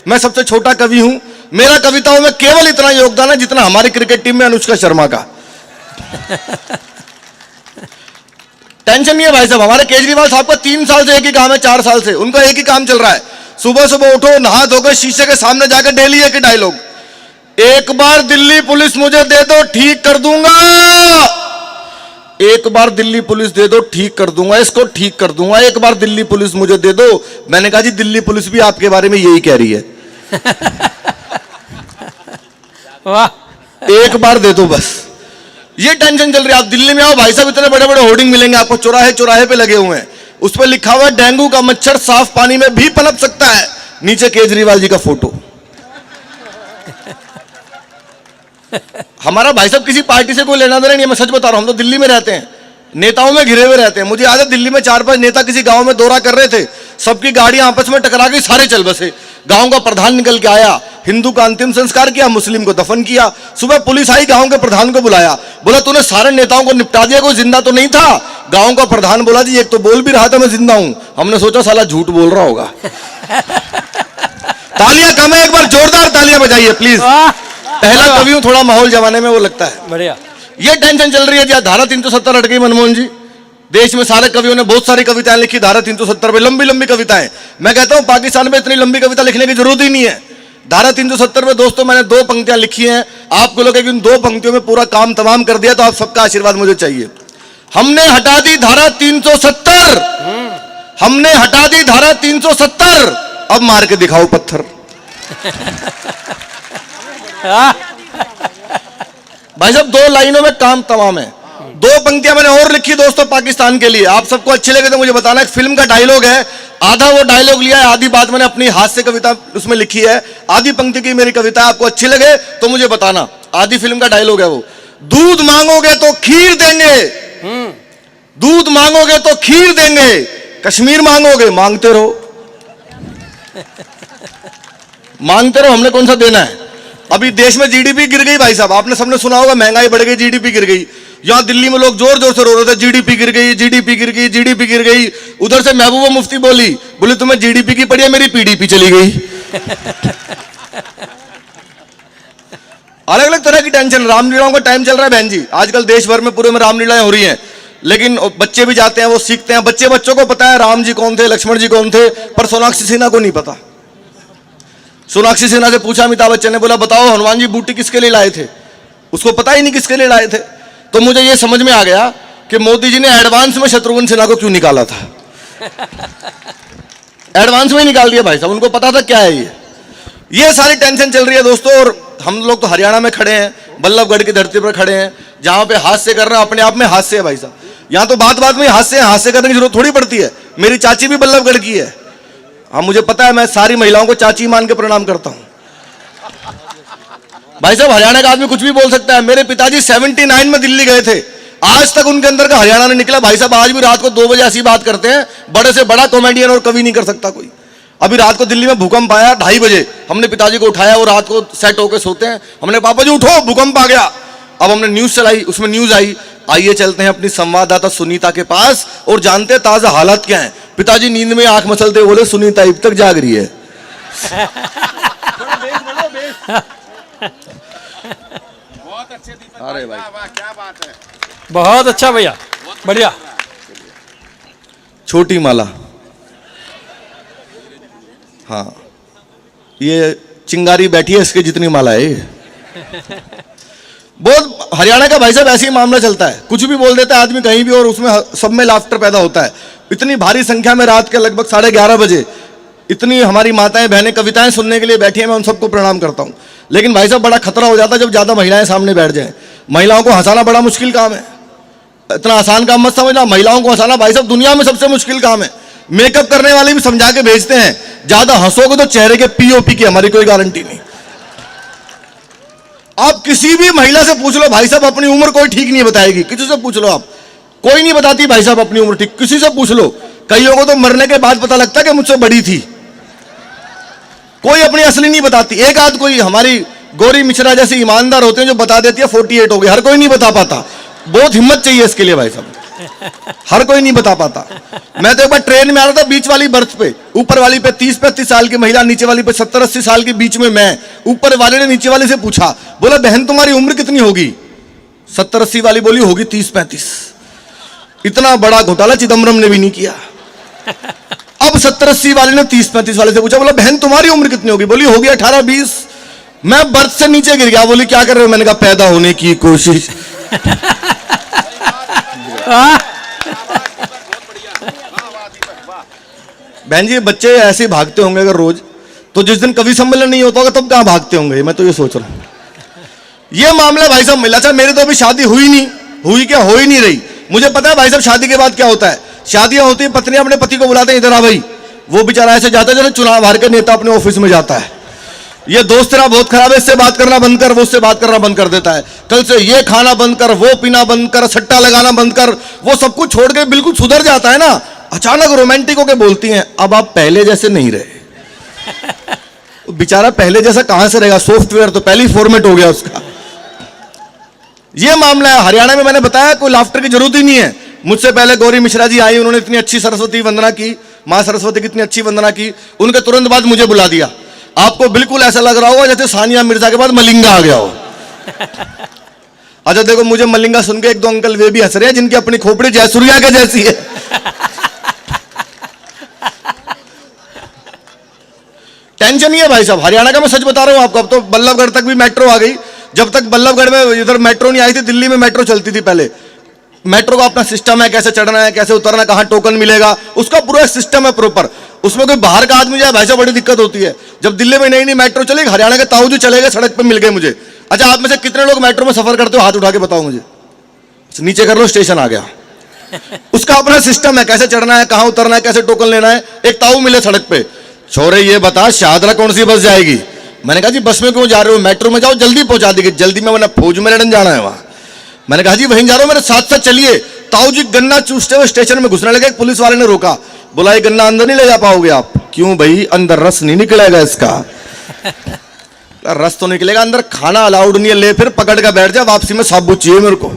मैं सबसे छोटा कवि हूं, मेरा कविताओं में केवल इतना योगदान है जितना हमारी क्रिकेट टीम में अनुष्का शर्मा का। टेंशन नहीं है भाई साहब, हमारे केजरीवाल साहब का 3 साल से एक ही काम है, 4 साल से उनका एक ही काम चल रहा है। सुबह सुबह उठो, नहा धोकर शीशे के सामने जाकर डेली एक ही डायलॉग, एक बार दिल्ली पुलिस मुझे दे दो ठीक कर दूंगा, एक बार दिल्ली पुलिस दे दो ठीक कर दूंगा, इसको ठीक कर दूंगा, एक बार दिल्ली पुलिस मुझे दे दो। मैंने कहा जी दिल्ली पुलिस भी आपके बारे में यही कह रही है। वाह, एक बार दे दो बस, ये टेंशन चल रही है। आप दिल्ली में आओ भाई साहब, इतने बड़े बड़े होर्डिंग मिलेंगे आपको, चौराहे चौराहे पे लगे हुए हैं, उस पर लिखा हुआ है डेंगू का मच्छर साफ पानी में भी पनप सकता है, नीचे केजरीवाल जी का फोटो। हमारा भाई साहब किसी पार्टी से कोई लेना देना नहीं है, मैं सच बता रहा हूं। हम तो दिल्ली में रहते हैं, नेताओं में घिरे हुए रहते हैं। मुझे याद है दिल्ली में 4-5 नेता किसी गांव में दौरा कर रहे थे, सबकी गाड़ियां आपस में टकरा गई, सारे चल बसे। गांव का प्रधान निकल के आया, हिंदू का अंतिम संस्कार किया, मुस्लिम को दफन किया। सुबह पुलिस आई, गांव के प्रधान को बुलाया, बोला तूने सारे नेताओं को निपटा दिया, कोई जिंदा तो नहीं था? गांव का प्रधान बोला जी एक तो बोल भी रहा था मैं जिंदा हूं। हमने सोचा साला झूठ बोल रहा होगा। तालियां कम है, एक बार जोरदार तालियां बजाइए प्लीज। पहला कवि हूं, थोड़ा माहौल जमाने में वो लगता है बढ़िया। ये टेंशन चल रही है जी, धारा 370 हट गई मनमोहन जी। देश में सारे कवियों ने बहुत सारी कविताएं लिखी धारा 370 पे, लंबी लंबी कविताएं। मैं कहता हूं पाकिस्तान में इतनी लंबी कविता लिखने की जरूरत ही नहीं है। धारा 370 में दोस्तों मैंने 2 पंक्तियां लिखी हैं, आपको लोग इन 2 पंक्तियों में पूरा काम तमाम कर दिया, तो आप सबका आशीर्वाद मुझे चाहिए। हमने हटा दी धारा 370, हमने हटा दी धारा 370, अब मार के दिखाओ पत्थर। भाई साहब 2 लाइनों में काम तमाम है। 2 पंक्तियां मैंने और लिखी दोस्तों पाकिस्तान के लिए, आप सबको अच्छे लगे तो मुझे बताना। एक फिल्म का डायलॉग है, आधा वो डायलॉग लिया है, आधी बात मैंने अपनी हाथ से कविता उसमें लिखी है। आधी पंक्ति की मेरी कविता आपको अच्छी लगे तो मुझे बताना। आधी फिल्म का डायलॉग है वो, दूध मांगोगे तो खीर देंगे, दूध मांगोगे तो खीर देंगे, कश्मीर मांगोगे मांगते रहो, मांगते रहो, हमने कौन सा देना है। अभी देश में जीडीपी गिर गई भाई साहब, आपने सबने सुना होगा, महंगाई बढ़ गई, जीडीपी गिर गई। यहां दिल्ली में लोग जोर जोर से रो रहे थे जीडीपी गिर गई, जीडीपी गिर गई, जीडीपी गिर गई। उधर से महबूबा मुफ्ती बोली तुम्हें जीडीपी की पड़ी है, मेरी पीडीपी चली गई। अलग अलग तरह की टेंशन। रामलीलाओं का टाइम चल रहा है बहन जी, आजकल देश भर में पूरे में रामलीलाएं हो रही हैं, लेकिन बच्चे भी जाते हैं, वो सीखते हैं। बच्चों को पता है राम जी कौन थे, लक्ष्मण जी कौन थे, पर सोनाक्षी सिन्हा को नहीं पता। सोनाक्षी सिन्हा से पूछा अमिताभ बच्चन ने, बोला बताओ हनुमान जी बूटी किसके लिए लाए थे, उसको पता ही नहीं किसके लिए लाए थे। तो मुझे यह समझ में आ गया कि मोदी जी ने एडवांस में शत्रुघ्न सिन्हा को क्यों निकाला था। एडवांस में ही निकाल दिया भाई साहब, उनको पता था क्या है ये सारी टेंशन चल रही है दोस्तों। और हम लोग तो हरियाणा में खड़े हैं, बल्लभगढ़ की धरती पर खड़े हैं, जहां पे हास्य कर रहे हैं, अपने आप में हास्य है भाई साहब। यहां तो बात बात में हास्य करने की जरूरत थोड़ी पड़ती है। मेरी चाची भी बल्लभगढ़ की है, हाँ मुझे पता है, मैं सारी महिलाओं को चाची मान के प्रणाम करता हूं। भाई साहब हरियाणा का आदमी कुछ भी बोल सकता है। मेरे पिताजी 79 में दिल्ली गए थे, आज तक उनके अंदर का हरियाणा नहीं निकला। भाई साहब आज भी रात को 2 बजे ऐसी बात करते हैं, बड़े से बड़ा कॉमेडियन और कवि नहीं कर सकता कोई। अभी रात को दिल्ली में भूकंप आया 2:30 बजे, हमने पिताजी को उठाया, वो रात को सेट होकर सोते हैं। हमने पापा जी उठो भूकंप आ गया। अब हमने न्यूज चलाई, उसमें न्यूज आई, आइए चलते हैं अपनी संवाददाता सुनीता के पास और जानते हैं ताजा हालत क्या है। पिताजी नींद में आंख मसलते बोले सुनीता अब तक जाग रही है। अरे भाई क्या बात है, बहुत अच्छा भैया, बढ़िया। छोटी माला, हाँ ये चिंगारी बैठी है, इसके जितनी माला है ये। बहुत हरियाणा का भाई साहब ऐसे ही मामला चलता है, कुछ भी बोल देता है आदमी कहीं भी और उसमें सब में लाफ्टर पैदा होता है। इतनी भारी संख्या में रात के लगभग 11:30 बजे इतनी हमारी माताएं बहनें कविताएं सुनने के लिए बैठी हैं, मैं उन सबको प्रणाम करता हूं। लेकिन भाई साहब बड़ा खतरा हो जाता है जब ज्यादा महिलाएं सामने बैठ जाएं। महिलाओं को हंसाना बड़ा मुश्किल काम है, इतना आसान काम मत समझना। महिलाओं को हंसाना भाई साहब दुनिया में सबसे मुश्किल काम है। मेकअप करने वाले भी समझा के भेजते हैं, ज्यादा हंसोगे तो चेहरे के पीओपी की हमारी कोई गारंटी नहीं। आप किसी भी महिला से पूछ लो भाई साहब अपनी उम्र कोई ठीक नहीं बताएगी, किसी से पूछ लो आप, कोई नहीं बताती भाई साहब अपनी उम्र ठीक, किसी से पूछ लो। कईयों को तो मरने के बाद पता लगता है कि मुझसे बड़ी थी, कोई अपनी असली नहीं बताती। एक आध कोई हमारी गौरी मिश्रा जैसी ईमानदार होते हैं जो बता देती है 48 हो गए, हर कोई नहीं बता पाता। बहुत हिम्मत चाहिए इसके लिए भाई साहब। हर कोई नहीं बता पाता। मैं तो एक बार ट्रेन में आ रहा था, बीच वाली बर्थ पे, ऊपर वाली पे 30-35 साल की महिला, नीचे वाली पे 70-80 साल के बीच में मैं। ऊपर वाले ने नीचे वाले से पूछा, बोला बहन तुम्हारी उम्र कितनी होगी? 70-80 वाली बोली होगी 30-35। इतना बड़ा घोटाला चिदम्बरम ने भी नहीं किया। अब 70-80 वाले ने 30-35 वाले से पूछा, बोला बहन तुम्हारी उम्र कितनी होगी? बोली होगी 18-20। मैं बर्थ से नीचे गिर गया। बोली क्या कर रहे हो? मैंने कहा पैदा होने की कोशिश। बहन जी बच्चे ऐसे ही भागते होंगे अगर रोज, तो जिस दिन कवि सम्मेलन नहीं होता होगा तब कहां भागते होंगे? मैं तो ये सोच रहा हूं। ये मामला भाई साहब मिला था। मेरे तो अभी शादी हुई नहीं, हुई क्या, हो ही नहीं रही। मुझे पता है भाई साहब शादी के बाद क्या होता है। शादियां होती है, पत्नी अपने पति को बुलाते हैं, इधर आ भाई। वो बेचारा ऐसे जाता है जैसे चुनाव हार के नेता अपने ऑफिस में जाता है। ये दोस्त तेरा बहुत खराब है, इससे बात करना बंद कर, वो उससे बात करना बंद कर देता है। कल से ये खाना बंद कर, वो पीना बंद कर, सट्टा लगाना बंद कर। वो सब कुछ छोड़ के बिल्कुल सुधर जाता है ना। अचानक रोमांटिक होके बोलती हैं, अब आप पहले जैसे नहीं रहे। बेचारा पहले जैसा कहां से रहेगा? सॉफ्टवेयर तो पहले ही फॉर्मेट हो गया उसका। ये मामला है। हरियाणा में मैंने बताया कोई लाफ्टर की जरूरत ही नहीं है। मुझसे पहले गौरी मिश्रा जी आई, उन्होंने इतनी अच्छी सरस्वती वंदना की, मां सरस्वती की इतनी अच्छी वंदना की। उनके तुरंत बाद मुझे बुला दिया। आपको बिल्कुल ऐसा लग रहा होगा जैसे सानिया मिर्जा के बाद मलिंगा आ गया हो। अच्छा देखो, मुझे मलिंगा सुन के एक दो अंकल वे भी हंस रहे हैं जिनकी अपनी खोपड़ी जयसूर्या के जैसी है। टेंशन नहीं है भाई साहब, हरियाणा का मैं सच बता रहा हूं आपको। अब तो बल्लभगढ़ तक भी मेट्रो आ गई। जब तक बल्लभगढ़ में इधर मेट्रो नहीं आई थी, दिल्ली में मेट्रो चलती थी पहले। मेट्रो का अपना सिस्टम है, कैसे चढ़ना है, कैसे उतरना, कहां टोकन मिलेगा, उसका पूरा सिस्टम है प्रॉपर। उसमें कोई बाहर का आदमी जाए भाई साहब बड़ी दिक्कत होती है। जब दिल्ली में नई नई मेट्रो चली, हरियाणा के ताऊ जी चले गए, सड़क पे मिल गए मुझे। अच्छा आप में से कितने लोग मेट्रो में सफर करते हो? हाथ उठा के बताओ मुझे। नीचे कर लो, स्टेशन आ गया। उसका अपना सिस्टम है, कैसे चढ़ना है, कहां उतरना है, कैसे टोकन लेना है। एक ताऊ मिले सड़क पे, छोरे ये बता शाहदरा कौन सी बस जाएगी? मैंने कहा जी बस में क्यों जा रहे हो? मेट्रो में जाओ, जल्दी पहुंचा देगी। जल्दी में वरना फौज में लड़न जाना है वहां। मैंने कहा जी वहीं जा रहा हूं, मेरे साथ साथ चलिए। ताऊ जी गन्ना चूसते हुए स्टेशन में घुसने लगे। पुलिस वाले ने रोका, बोला ये गन्ना अंदर नहीं ले जा पाओगे आप। क्यों भाई? अंदर रस नहीं निकलेगा इसका। रस तो निकलेगा, अंदर खाना अलाउड नहीं है। ले फिर पकड़ कर बैठ जा, वापसी में साबुत चाहिए मेरे को।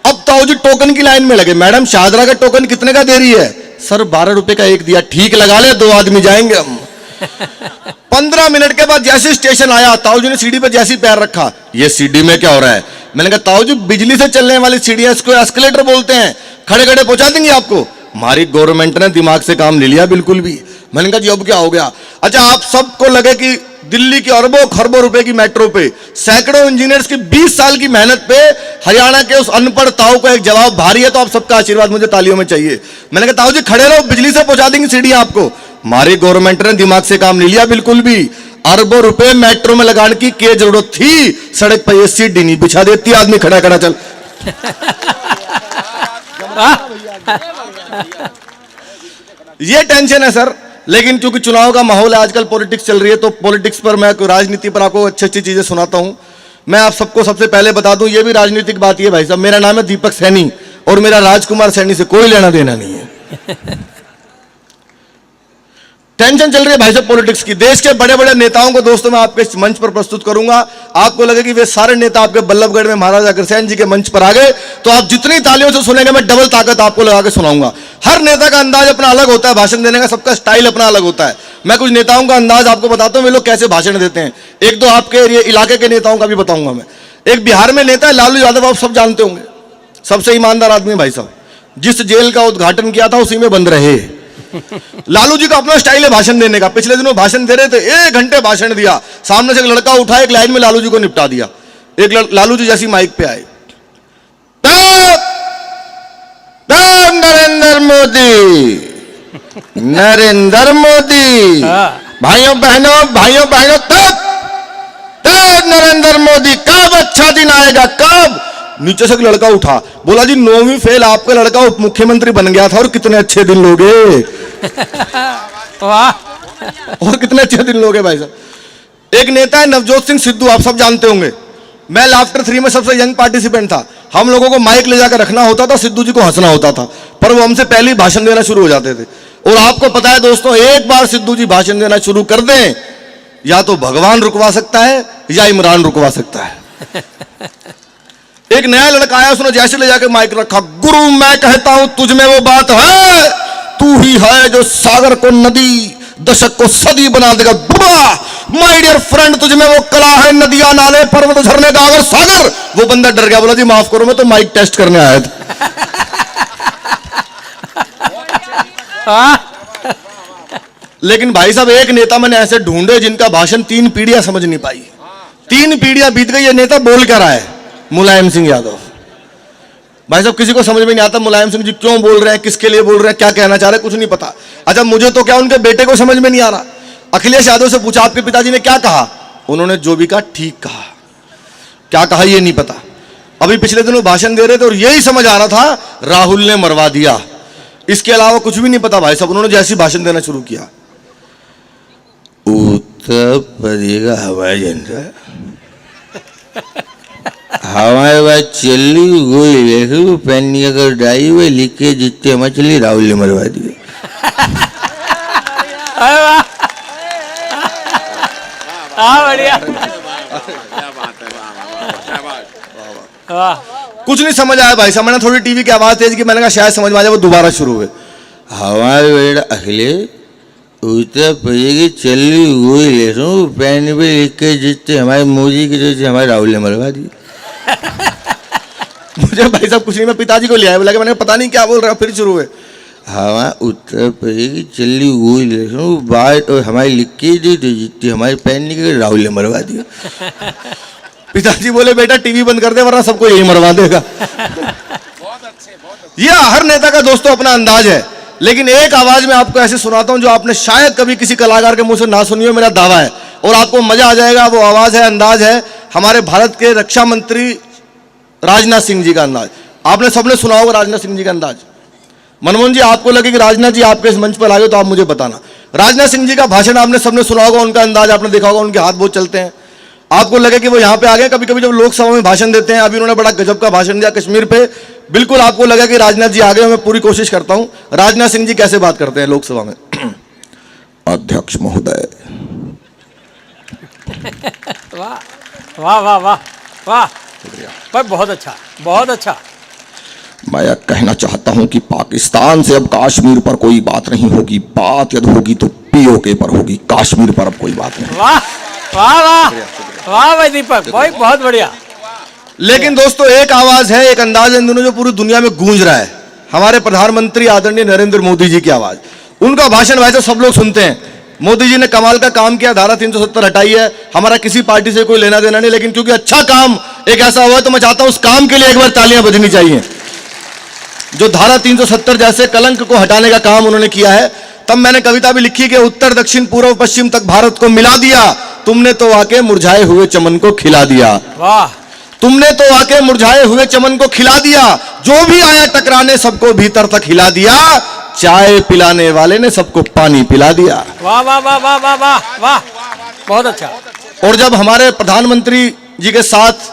अब ताऊ जी टोकन की लाइन में लगे। मैडम शाहदरा का टोकन कितने का दे रही है? सर 12 रुपए का एक दिया। ठीक लगा ले, 2 आदमी जाएंगे हम। 15 मिनट के बाद जैसे स्टेशन आया, ताऊ जी ने सीढ़ी पर जैसे पैर रखा, ये सीढ़ी में क्या हो रहा है? मैंने कहा ताऊ जी बिजली से चलने वाली सीढ़ियां, इसको एस्केलेटर बोलते हैं, खड़े खड़े पहुंचा देंगे आपको। हमारी गवर्नमेंट ने दिमाग से काम ले लिया बिल्कुल भी। मैंने कहा जी अब क्या हो गया? अच्छा आप सबको लगे कि दिल्ली की अरबों खरबों रुपए की मेट्रो पे, सैकड़ों इंजीनियर्स की 20 साल की मेहनत पे हरियाणा के उस अनपढ़ ताऊ का एक जवाब भारी है, तो आप सबका आशीर्वाद मुझे तालियों में चाहिए। मैंने कहा ताऊ जी खड़े रहो, बिजली से पहुंचा देंगे सीढ़ियां आपको। हमारी गवर्नमेंट ने दिमाग से काम नहीं लिया बिल्कुल भी। अरबों रुपए मेट्रो में लगाने की क्या जरूरत थी? सड़क पर ये सीढ़ी नहीं बिछा देती, आदमी खड़ा खड़ा चल। ये टेंशन है सर। लेकिन क्योंकि चुनाव का माहौल है, आजकल पॉलिटिक्स चल रही है, तो पॉलिटिक्स पर मैं राजनीति पर आपको अच्छी अच्छी चीजें सुनाता हूं। मैं आप सबको सबसे पहले बता दूं, ये भी राजनीतिक बात ही है भाई साहब। मेरा नाम है दीपक सैनी और मेरा राजकुमार सैनी से कोई लेना देना नहीं है। टेंशन चल रही है भाई साहब पॉलिटिक्स की। देश के बड़े बड़े नेताओं को दोस्तों मैं आपके इस मंच पर प्रस्तुत करूंगा। आपको लगे कि वे सारे नेता आपके बल्लभगढ़ में महाराजा अग्रसेन जी के मंच पर आ गए, तो आप जितनी तालियों से सुनेंगे मैं डबल ताकत आपको लगा के सुनाऊंगा। हर नेता का अंदाज अपना अलग होता है, भाषण देने का सबका स्टाइल अपना अलग होता है। मैं कुछ नेताओं का अंदाज आपको बताता हूं, वे लोग कैसे भाषण देते हैं। एक दो आपके इलाके के नेताओं का भी बताऊंगा मैं। एक बिहार में नेता है लालू यादव, आप सब जानते होंगे, सबसे ईमानदार आदमी भाई साहब। जिस जेल का उद्घाटन किया था उसी में बंद रहे। लालू जी का अपना स्टाइल है भाषण देने का। पिछले दिनों भाषण दे रहे थे, 1 घंटे भाषण दिया। सामने से एक लड़का उठा, एक लाइन में लालू जी को निपटा दिया। लालू जी जैसी माइक पे आए, नरेंद्र मोदी, नरेंद्र मोदी, भाइयों बहनों तब नरेंद्र मोदी, कब अच्छा दिन आएगा, कब? नीचे से एक लड़का उठा, बोला जी 9वीं फेल आपका लड़का उप मुख्यमंत्री बन गया था और कितने अच्छे दिन लोगे। और कितने अच्छे दिन लोगे भाई साहब। एक नेता है नवजोत सिंह सिद्धू, आप सब जानते होंगे। मैं लाफ्टर 3 में सबसे यंग पार्टिसिपेंट था। हम लोगों को माइक ले जाकर रखना होता था, सिद्धू जी को हंसना होता था, पर वो हमसे पहले ही भाषण देना शुरू हो जाते थे। और आपको पता है दोस्तों, एक बार सिद्धू जी भाषण देना शुरू कर दें, या तो भगवान रुकवा सकता है या इमरान रुकवा सकता है। एक नया लड़का आया, उसने जैसे ले जाके माइक रखा, गुरु मैं कहता हूं तुझ में वो बात है, तू ही है जो सागर को नदी, दशक को सदी बना देगा। माय डियर फ्रेंड, तुझ में वो कला है, नदियां, नाले, पर्वत, झरने, गागर, सागर। वो बंदा डर गया, बोला जी माफ करो, मैं तो माइक टेस्ट करने आया था। लेकिन भाई साहब, एक नेता मैंने ऐसे ढूंढे जिनका भाषण 3 पीढ़ियां समझ नहीं पाई। 3 पीढ़ियां बीत गई, ये नेता बोल कर आए, मुलायम सिंह यादव। भाई साहब, किसी को समझ में नहीं आता मुलायम सिंह जी क्यों बोल रहे हैं, किसके लिए बोल रहे हैं, क्या कहना चाह रहे हैं, कुछ नहीं पता। अच्छा, मुझे तो क्या, उनके बेटे को समझ में नहीं आ रहा। अखिलेश यादव से पूछा आपके पिताजी ने क्या कहा, उन्होंने जो भी कहा ठीक कहा, क्या कहा ये नहीं पता। अभी पिछले दिनों भाषण दे रहे थे और यही समझ आ रहा था राहुल ने मरवा दिया, इसके अलावा कुछ भी नहीं पता। भाई साहब, उन्होंने जैसे भाषण देना शुरू किया, उत्तर प्रदेश का हवाई जहाज हमारे पास चली गोली पैनी अगर डाई हुए लिख के जितने मछली राहुल ने मरवा दिए। बढ़िया, कुछ नहीं समझ आया भाई साहब। मैंने थोड़ी टीवी की आवाज तेज की, मैंने कहा शायद समझ में आ जाए, वो दोबारा शुरू हुए। हमारे बेटा अखिलेश उत्तर प्रदेश की चली गोली पैन पे लिख के जितने हमारे मोदी की जैसे हमारे राहुल ने मरवा दी। मुझे भाई साहब कुछ नहीं, मैं पिताजी को ले आया, बोला कि मैंने पता नहीं क्या बोल रहा, फिर शुरू हुए। हमारे उत्तर प्रदेश की चली गोली बात और हमारी लिख के जितनी हमारे पैन निकल राहुल ने मरवा दिया। पिताजी बोले बेटा टीवी बंद कर दे वरना सबको यही मरवा देगा। यह हर नेता का दोस्तों अपना अंदाज है, लेकिन एक आवाज में आपको ऐसे सुनाता हूं जो आपने शायद कभी किसी कलाकार के मुंह से ना सुनी हो, मेरा दावा है, और आपको मजा आ जाएगा। वो आवाज है, अंदाज है हमारे भारत के रक्षा मंत्री राजनाथ सिंह जी का अंदाज। आपने सबने सुना होगा राजनाथ सिंह जी का अंदाज। मनमोहन जी, आपको लगे कि राजनाथ जी आपके इस मंच पर आ गए तो आप मुझे बताना। राजनाथ सिंह जी का भाषण आपने सबने सुना होगा, उनका अंदाज आपने देखा होगा, उनके हाथ बहुत चलते हैं। आपको लगे कि वो यहाँ पे आ गए। कभी कभी जब लोकसभा में भाषण देते हैं, अभी उन्होंने बड़ा गजब का भाषण दिया कश्मीर पे, बिल्कुल आपको लगा कि राजनाथ जी आ गए। मैं पूरी कोशिश करता हूं राजनाथ सिंह जी कैसे बात करते हैं लोकसभा में। अध्यक्ष महोदय, वाह वाह वाह वाह वाह, पर बहुत अच्छा, बहुत अच्छा। मैं यह कहना चाहता हूं कि पाकिस्तान से अब कश्मीर पर कोई बात नहीं होगी, बात यदि होगी तो पीओके पर होगी, कश्मीर पर अब कोई बात नहीं। वाह वाह वाह वाह भाई दीपक भाई, बहुत बढ़िया। लेकिन दोस्तों एक आवाज है, एक अंदाज है इन दोनों जो पूरी दुनिया में गूंज रहा है, हमारे प्रधानमंत्री आदरणीय नरेंद्र मोदी जी की आवाज। उनका भाषण वैसे सब लोग सुनते हैं। मोदी जी ने कमाल का काम किया, धारा 370 हटाई है। हमारा किसी पार्टी से कोई लेना देना नहीं, लेकिन क्योंकि अच्छा काम एक ऐसा हुआ है तो मैं चाहता हूं उस काम के लिए एक बार तालियां बजनी चाहिए। जो धारा 370 जैसे कलंक को हटाने का काम उन्होंने किया है। तब मैंने कविता भी लिखी कि उत्तर दक्षिण पूर्व पश्चिम तक भारत को मिला दिया, तुमने तो आके मुरझाए हुए चमन को खिला दिया। वाह, तुमने तो आके मुरझाए हुए चमन को खिला दिया, जो भी आया टकराने सबको भीतर तक हिला दिया, चाय पिलाने वाले ने सबको पानी पिला दिया। वाह वाह वाह वाह वाह वाह वाह, बहुत अच्छा। और जब हमारे प्रधानमंत्री जी के साथ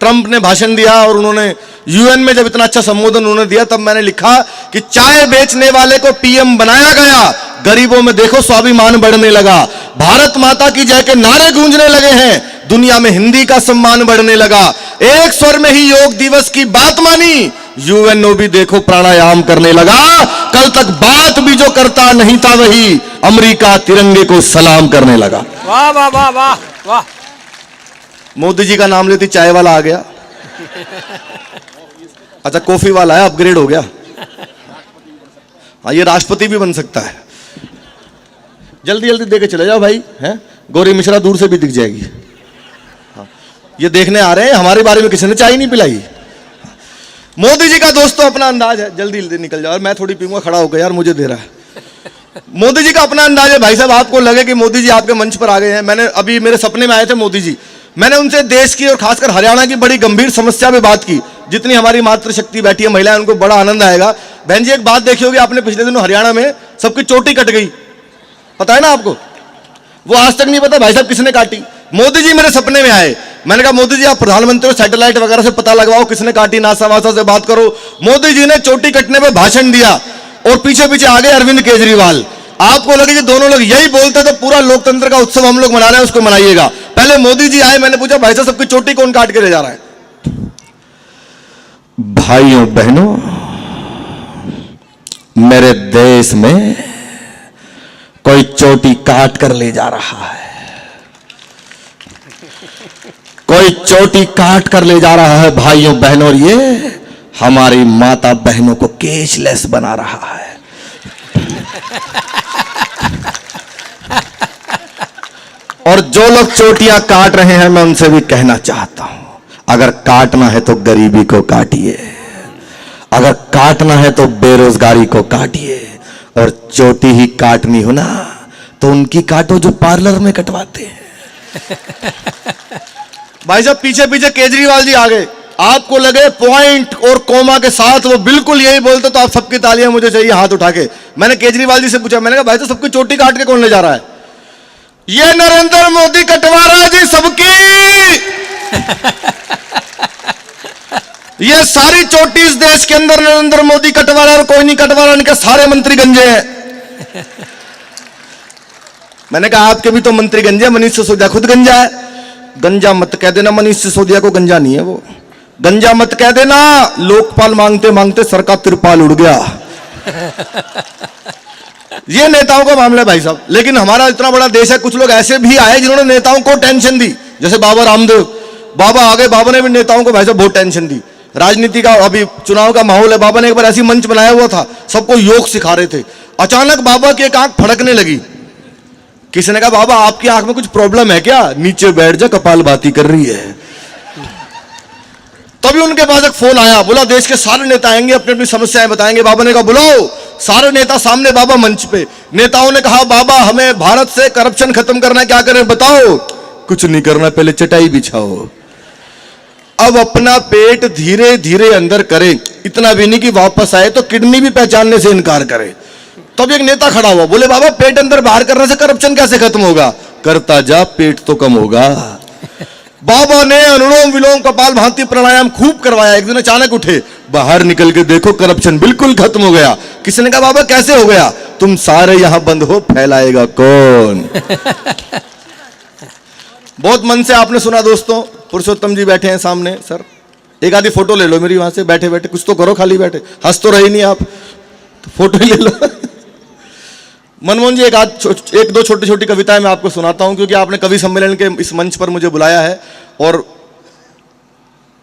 ट्रंप ने भाषण दिया और उन्होंने यूएन में जब इतना अच्छा संबोधन उन्होंने दिया, तब मैंने लिखा कि चाय बेचने वाले को पीएम बनाया गया, गरीबों में देखो स्वाभिमान बढ़ने लगा, भारत माता की जय के नारे गूंजने लगे हैं, दुनिया में हिंदी का सम्मान बढ़ने लगा, एक स्वर में ही योग दिवस की बात मानी, यूएनओ भी देखो प्राणायाम करने लगा, कल तक बात भी जो करता नहीं था वही अमेरिका तिरंगे को सलाम करने लगा। वाह वाह वाह वाह वाह। मोदी जी का नाम लेती चाय वाला आ गया। अच्छा, कॉफी वाला है, अपग्रेड हो गया। हाँ, ये राष्ट्रपति भी बन सकता है। जल्दी जल्दी देके चले जाओ भाई, हैं? गौरी मिश्रा दूर से भी दिख जाएगी। हाँ, ये देखने आ रहे हैं हमारे बारे में किसी ने चाय नहीं पिलाई। मोदी जी का दोस्तों अपना अंदाज है, जल्दी जल्दी निकल जाओ, मैं थोड़ी पीऊंगा खड़ा होकर, यार मुझे दे रहा है। मोदी जी का अपना अंदाज है। भाई साहब, आपको लगे कि मोदी जी आपके मंच पर आ गए हैं। मैंने अभी मेरे सपने में आए थे मोदी जी, मैंने उनसे देश की और खासकर हरियाणा की बड़ी गंभीर समस्या पे बात की। जितनी हमारी मातृशक्ति बैठी है महिलाएं, उनको बड़ा आनंद आएगा। बहन जी, एक बात देखी होगी आपने, पिछले दिनों हरियाणा में सबकी चोटी कट गई, पता है ना आपको? वो आज तक नहीं पता भाई साहब किसने काटी। मोदी जी मेरे सपने में आए, मैंने कहा मोदी जी आप प्रधानमंत्री हो, सैटेलाइट वगैरह से पता लगवाओ किसने काटी, नासा वासा से बात करो। मोदी जी ने चोटी कटने पे भाषण दिया और पीछे पीछे आ गए अरविंद केजरीवाल। आपको लगे कि दोनों लोग यही बोलते तो पूरा लोकतंत्र का उत्सव हम लोग मना रहे हैं, उसको मनाइएगा। पहले मोदी जी आए, मैंने पूछा भाई साहब सबकी चोटी कौन काट के ले जा रहा है? भाइयों बहनों, मेरे देश में कोई चोटी काट कर ले जा रहा है, कोई चोटी काट कर ले जा रहा है भाइयों बहनों, और ये हमारी माता बहनों को कैशलेस बना रहा है। और जो लोग चोटियां काट रहे हैं, मैं उनसे भी कहना चाहता हूं, अगर काटना है तो गरीबी को काटिए, अगर काटना है तो बेरोजगारी को काटिए, और चोटी ही काटनी हो ना तो उनकी काटो जो पार्लर में कटवाते हैं। भाई साहब, पीछे पीछे केजरीवाल जी आ गए, आपको लगे पॉइंट और कोमा के साथ वो बिल्कुल यही बोलते तो आप सबकी तालियां मुझे चाहिए हाथ उठा के। मैंने केजरीवाल जी से पूछा, मैंने कहा भाई साहब सबकी चोटी काट के कौन ले जा रहा है? ये नरेंद्र मोदी कटवा रहा है जी सबकी। ये सारी चोटी इस देश के अंदर नरेंद्र मोदी कटवा रहा है और कोई नहीं कटवा रहा, इनके सारे मंत्री गंजे हैं। मैंने कहा आपके भी तो मंत्री गंजे, मनीष सिसोदिया खुद गंजा है। गंजा मत कह देना, मनीष सिसोदिया को गंजा नहीं है वो, गंजा मत कह देना। लोकपाल मांगते मांगते सर का तिरपाल उड़ गया। ये नेताओं का मामला है भाई साहब। लेकिन हमारा इतना बड़ा देश है, कुछ लोग ऐसे भी आए जिन्होंने नेताओं को टेंशन दी, जैसे बाबा रामदेव। बाबा आगे, बाबा ने भी नेताओं को भाई साहब बहुत टेंशन दी। राजनीति का अभी चुनाव का माहौल है, बाबा ने एक बार ऐसी मंच बनाया हुआ था, सबको योग सिखा रहे थे। अचानक बाबा की एक आंख फड़कने लगी। किसी ने कहा बाबा आपकी आंख में कुछ प्रॉब्लम है क्या? नीचे बैठ जा, कपालभाती कर रही है। तभी उनके पास एक फोन आया, बोला देश के सारे नेता आएंगे, अपनी अपनी समस्याएं बताएंगे। बाबा ने कहा बुलाओ सारे नेता सामने। बाबा मंच पे, नेताओं ने कहा बाबा हमें भारत से करप्शन खत्म करना है, क्या करें बताओ? कुछ नहीं करना, पहले चटाई बिछाओ। अब अपना पेट धीरे धीरे अंदर करें, इतना भी नहीं कि वापस आए तो किडनी भी पहचानने से इनकार करे। तब एक नेता खड़ा हुआ, बोले बाबा पेट अंदर बाहर करने से करप्शन कैसे खत्म होगा? करता जा, पेट तो कम होगा। बाबा ने अनुलोम विलोम कपालभाति प्राणायाम खूब करवाया। एक दिन अचानक उठे, बाहर निकल के देखो करप्शन बिल्कुल खत्म हो गया। किसी ने कहा बाबा कैसे हो गया? तुम सारे यहां बंद हो, फैलाएगा कौन? बहुत मन से आपने सुना दोस्तों। पुरुषोत्तम जी बैठे हैं सामने, सर एक आधी फोटो ले लो मेरी वहां से, बैठे बैठे कुछ तो करो, खाली बैठे हंस तो रही नहीं आप, तो फोटो ही ले लो। मनमोहन जी एक दो छोटी छोटी कविताएं मैं आपको सुनाता हूं, क्योंकि आपने कवि सम्मेलन के इस मंच पर मुझे बुलाया है और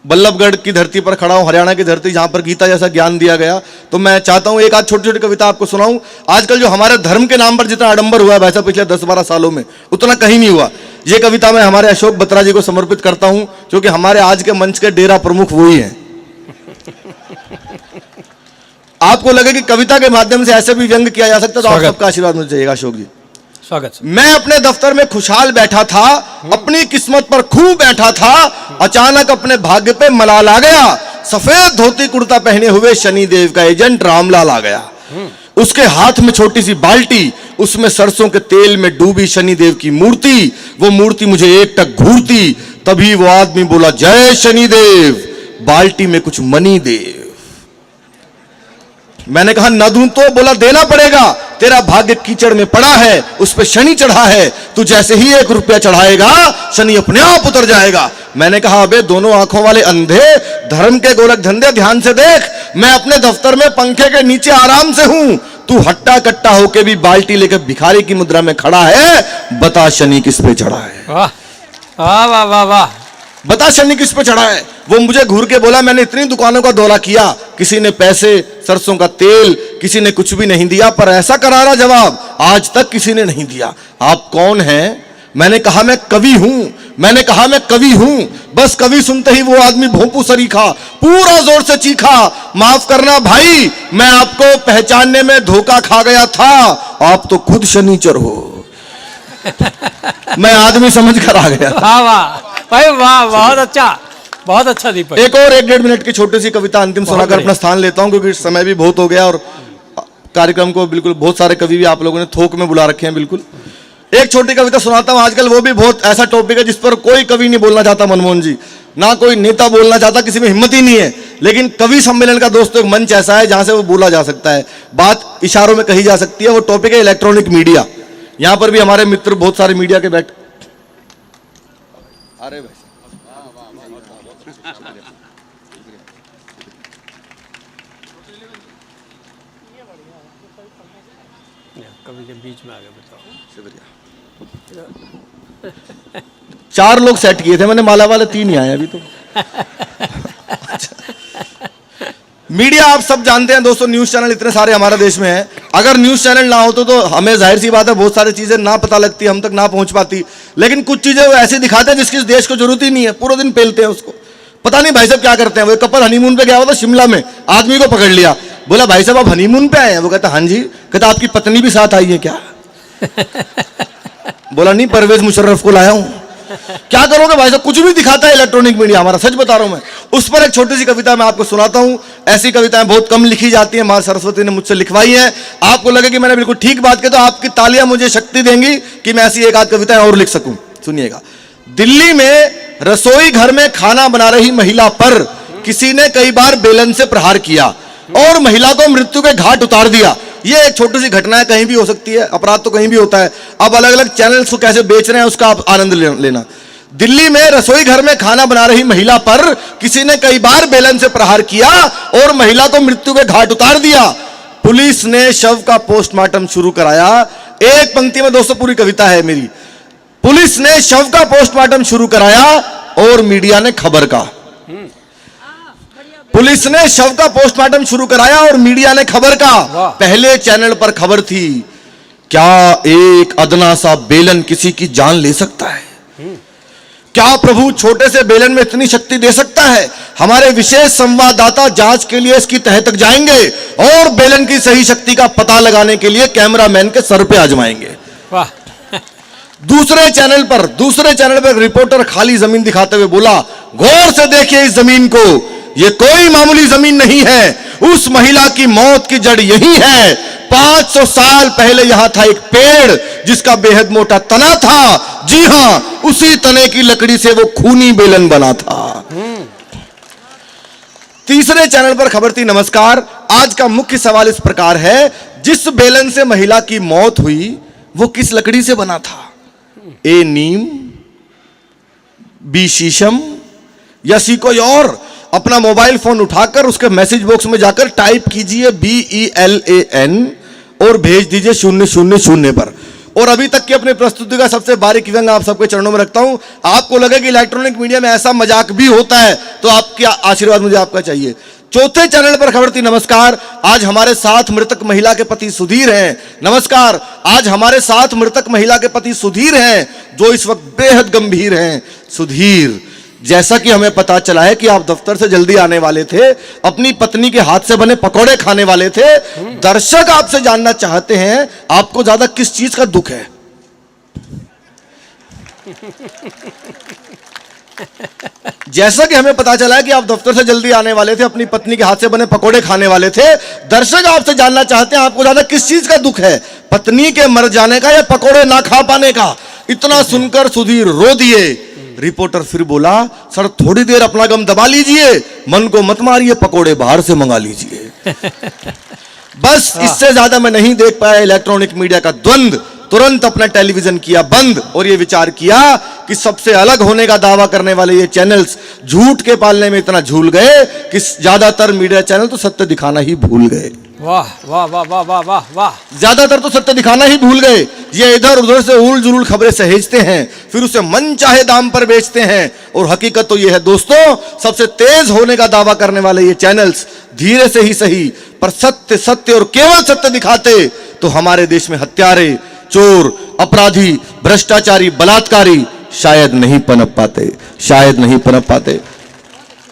बल्लभगढ़ की धरती पर खड़ा हूं, हरियाणा की धरती जहां पर गीता जैसा ज्ञान दिया गया, तो मैं चाहता हूं एक आध छोटी छोटी कविता आपको सुनाऊं। आजकल जो हमारे धर्म के नाम पर जितना आडंबर हुआ है वैसा पिछले 10-12 सालों में उतना कहीं नहीं हुआ। ये कविता मैं हमारे अशोक बत्रा जी को समर्पित करता हूं, क्योंकि हमारे आज के मंच के डेरा प्रमुख वही हैं। आपको लगे कि कविता के माध्यम से ऐसे भी व्यंग किया जा सकता है, तो आप सबका आशीर्वाद मुझे चाहिएगा अशोक जी। स्वागत। मैं अपने दफ्तर में खुशहाल बैठा था, अपनी किस्मत पर खूब बैठा था, अचानक अपने भाग्य पे मलाल आ गया। सफेद धोती कुर्ता पहने हुए शनिदेव का एजेंट रामलाल आ गया। उसके हाथ में छोटी सी बाल्टी, उसमें सरसों के तेल में डूबी शनिदेव की मूर्ति। वो मूर्ति मुझे एकटक घूरती। तभी वो आदमी बोला जय शनिदेव, बाल्टी में कुछ मनी दे। मैंने कहा न दूं तो? बोला देना पड़ेगा, तेरा भाग्य कीचड़ में पड़ा है, उस पे शनि चढ़ा है, तू जैसे ही 1 रुपया चढ़ाएगा शनि अपने आप उतर जाएगा। मैंने कहा अबे दोनों आंखों वाले अंधे, धर्म के गोरख धंधे ध्यान से देख, मैं अपने दफ्तर में पंखे के नीचे आराम से हूं, तू हट्टा कट्टा होके भी बाल्टी लेकर भिखारी की मुद्रा में खड़ा है। बता शनि किस पे चढ़ा है? वाह वाह वाह वाह वाह, बता शनि किस पे चढ़ा है? वो मुझे घूर के बोला मैंने इतनी दुकानों का दौरा किया, किसी ने पैसे, सरसों का तेल, किसी ने कुछ भी नहीं दिया, पर ऐसा करारा जवाब आज तक किसी ने नहीं दिया। आप कौन हैं? मैंने कहा मैं कवि हूं, मैंने कहा मैं कवि हूं। बस कवि सुनते ही वो आदमी भोंपू सरीखा, पूरा जोर से चीखा, माफ करना भाई, मैं आपको पहचानने में धोखा खा गया था, आप तो खुद शनिचर हो। मैं आदमी समझ कर आ गया। वाह वाह भाई वाह, बहुत अच्छा, बहुत अच्छा दीपक। एक और 1-1.5 मिनट की छोटी सी कविता अंतिम सुनाकर अपना स्थान लेता हूं, क्योंकि समय भी बहुत हो गया और कार्यक्रम को बिल्कुल बहुत सारे कवि भी आप लोगों ने थोक में बुला रखे हैं। बिल्कुल एक छोटी कविता सुनाता हूं। आजकल वो भी बहुत ऐसा टॉपिक है जिस पर कोई कवि नहीं बोलना चाहता, मनमोहन जी, ना कोई नेता बोलना चाहता, किसी में हिम्मत ही नहीं है। लेकिन कवि सम्मेलन का दोस्तों एक मंच ऐसा है जहां से वो बोला जा सकता है, बात इशारों में कही जा सकती है। वो टॉपिक है इलेक्ट्रॉनिक मीडिया। यहां पर भी हमारे मित्र बहुत सारे मीडिया के बैठ, अरे भाई कभी के बीच में आ गए, बताओ। शुक्रिया। 4 लोग सेट किए थे मैंने, माला वाले 3 ही आए अभी तो। मीडिया आप सब जानते हैं दोस्तों, न्यूज चैनल इतने सारे हमारे देश में हैं। अगर न्यूज चैनल ना होते तो हमें जाहिर सी बात है बहुत सारी चीजें ना पता लगती, हम तक ना पहुंच पाती। लेकिन कुछ चीजें वो ऐसी दिखाते हैं जिसकी इस देश को जरूरत ही नहीं है, पूरा दिन पेलते हैं उसको। पता नहीं भाई साहब क्या करते हैं। वो कपल हनीमून पे गया हुआ था शिमला में, आदमी को पकड़ लिया, बोला भाई साहब आप हनीमून पे आए हैं? वो कहता हाँ जी। कहता आपकी पत्नी भी साथ आई है क्या? बोला नहीं, परवेज मुशर्रफ को लाया हूं। क्या करोगे भाई साहब, कुछ भी दिखाता है इलेक्ट्रॉनिक मीडिया हमारा, सच बता रहा हूं मैं। उस पर एक छोटी सी कविता मैं आपको सुनाता हूं। ऐसी कविताएं बहुत कम लिखी जाती हैं, मां सरस्वती ने मुझसे लिखवाई है। आपको लगे कि मैंने बिल्कुल ठीक बात की तो आपकी तालियां मुझे शक्ति देंगी कि मैं ऐसी एक आध कविताएं और लिख सकूं। सुनिएगा। दिल्ली में रसोई घर में खाना बना रही महिला पर किसी ने कई बार बेलन से प्रहार किया और महिला को मृत्यु के घाट उतार दिया। ये एक छोटी सी घटना है, कहीं भी हो सकती है, अपराध तो कहीं भी होता है। अब अलग अलग चैनल्स को कैसे बेच रहे हैं उसका आप आनंद लेना। दिल्ली में रसोई घर में खाना बना रही महिला पर किसी ने कई बार बेलन से प्रहार किया और महिला को मृत्यु के घाट उतार दिया। पुलिस ने शव का पोस्टमार्टम शुरू कराया। एक पंक्ति में दोस्तों पूरी कविता है मेरी। पुलिस ने शव का पोस्टमार्टम शुरू कराया और मीडिया ने खबर का। पुलिस ने शव का पोस्टमार्टम शुरू कराया और मीडिया ने खबर का। पहले चैनल पर खबर थी, क्या एक अदना सा बेलन किसी की जान ले सकता है? क्या प्रभु छोटे से बेलन में इतनी शक्ति दे सकता है? हमारे विशेष संवाददाता जांच के लिए इसकी तह तक जाएंगे और बेलन की सही शक्ति का पता लगाने के लिए कैमरामैन के सर पे आजमाएंगे। वाह। दूसरे चैनल पर रिपोर्टर खाली जमीन दिखाते हुए बोला, गौर से देखिए इस जमीन को, ये कोई मामूली जमीन नहीं है। उस महिला की मौत की जड़ यही है। 500 साल पहले यहां था एक पेड़ जिसका बेहद मोटा तना था। जी हां, उसी तने की लकड़ी से वो खूनी बेलन बना था। तीसरे चैनल पर खबर थी, नमस्कार, आज का मुख्य सवाल इस प्रकार है, जिस बेलन से महिला की मौत हुई वो किस लकड़ी से बना था? ए नीम, बी शीशम या सी कोई और? अपना मोबाइल फोन उठाकर उसके मैसेज बॉक्स में जाकर टाइप कीजिए BELAN और भेज दीजिए 000 पर। और अभी तक की अपनी प्रस्तुति का सबसे बारीक व्यंग आप सबके चरणों में रखता हूं। आपको लगे कि इलेक्ट्रॉनिक मीडिया में ऐसा मजाक भी होता है तो आपका आशीर्वाद मुझे आपका चाहिए। चौथे चैनल पर खबर थी, नमस्कार, आज हमारे साथ मृतक महिला के पति सुधीर हैं। नमस्कार, आज हमारे साथ मृतक महिला के पति सुधीर हैं जो इस वक्त बेहद गंभीर हैं। सुधीर, जैसा कि हमें पता चला है कि आप दफ्तर से जल्दी आने वाले थे, अपनी पत्नी के हाथ से बने पकौड़े खाने वाले थे। दर्शक आपसे जानना चाहते हैं आपको ज्यादा किस चीज का दुख है? जैसा कि हमें पता चला है कि आप दफ्तर से जल्दी आने वाले थे, अपनी पत्नी के हाथ से बने पकौड़े खाने वाले थे। दर्शक आपसे जानना चाहते हैं आपको ज्यादा किस चीज का दुख है, पत्नी के मर जाने का या पकौड़े ना खा पाने का? इतना सुनकर सुधीर रो दिए। रिपोर्टर फिर बोला, सर थोड़ी देर अपना गम दबा लीजिए, मन को मत मारिए, पकौड़े बाहर से मंगा लीजिए। बस इससे ज्यादा मैं नहीं देख पाया इलेक्ट्रॉनिक मीडिया का द्वंद। तुरंत अपना टेलीविजन किया बंद और यह विचार किया कि सबसे अलग होने का दावा करने वाले ये चैनल्स झूठ के पालने में इतना झूल गए कि ज्यादातर मीडिया चैनल तो सत्य दिखाना ही भूल गए। वाह वाह वाह वाह वाह वाह वाह। ज्यादातर तो सत्य दिखाना ही भूल गए। ये इधर उधर से उल जुलूल खबरें सहेजते हैं, फिर उसे मन चाहे दाम पर बेचते हैं। और हकीकत तो यह है दोस्तों, सबसे तेज होने का दावा करने वाले ये चैनल्स धीरे से ही सही पर सत्य सत्य और केवल सत्य दिखाते तो हमारे देश में हत्यारे, चोर, अपराधी, भ्रष्टाचारी, बलात्कारी शायद नहीं पनप पाते, शायद नहीं पनप पाते।